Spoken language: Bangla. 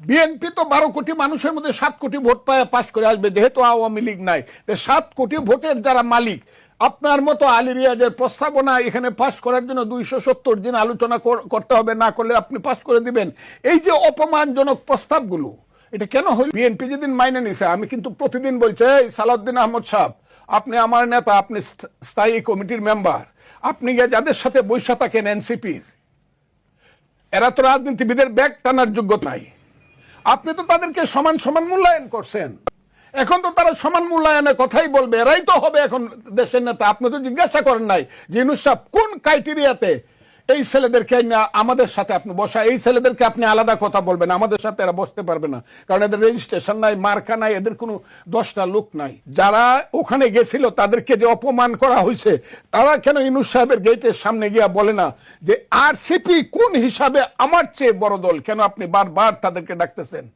বিএনপি তো 12 কোটি মানুষের মধ্যে 7 কোটি ভোট পাস করে আসবে, যেহেতু আওয়ামী লীগ নাই। 7 কোটি ভোটের যারা মালিক, আপনার মতো আলী রিয়াজের প্রস্তাবনা এখানে পাস করার জন্য 270 দিন আলোচনা করতে হবে, না করলে আপনি পাস করে দিবেন। এই যে অপমানজনক প্রস্তাবগুলো, এটা কেন হইল? বিএনপি যেদিন মাইনে নিছে, আমি কিন্তু প্রতিদিন বলছি, এই সালাউদ্দিন আহমদ সাহেব, আপনি আমার নেতা, আপনি স্থায়ী কমিটির মেম্বার, আপনি যাদের সাথে বৈশা থাকেন এনসিপির, এরা তো রাজনীতিবিদের ব্যাগ টানার যোগ্যতা নাই। আপনি তো তাদেরকে সমান সমান মূল্যায়ন করছেন। এখন তো তারা সমান মূল্যায়নের কথাই বলবে, এরাই তো হবে এখন দেশের নেতা। আপনি তো জিজ্ঞাসা করেন নাই যে ইউনূস সাহেব কোন ক্রাইটেরিয়াতে এই ছেলেদেরকে আমাদের সাথে আপনি বসা, এই ছেলেদেরকে আপনি আলাদা কথা বলবেন, আমাদের সাথে এরা বসতে পারবে না, কারণ এদের রেজিস্ট্রেশন নাই, মার্কা নাই, এদের কোনো 10টা লোক নাই। যারা ওখানে গেছিল তাদেরকে যে অপমান করা হয়েছে, তারা কেন ইউনূস সাহেবের গেটের সামনে গিয়া বলে না যে আরসিপি কোন হিসাবে আমার চেয়ে বড় দল? কেন আপনি বারবার তাদেরকে ডাকতেছেন?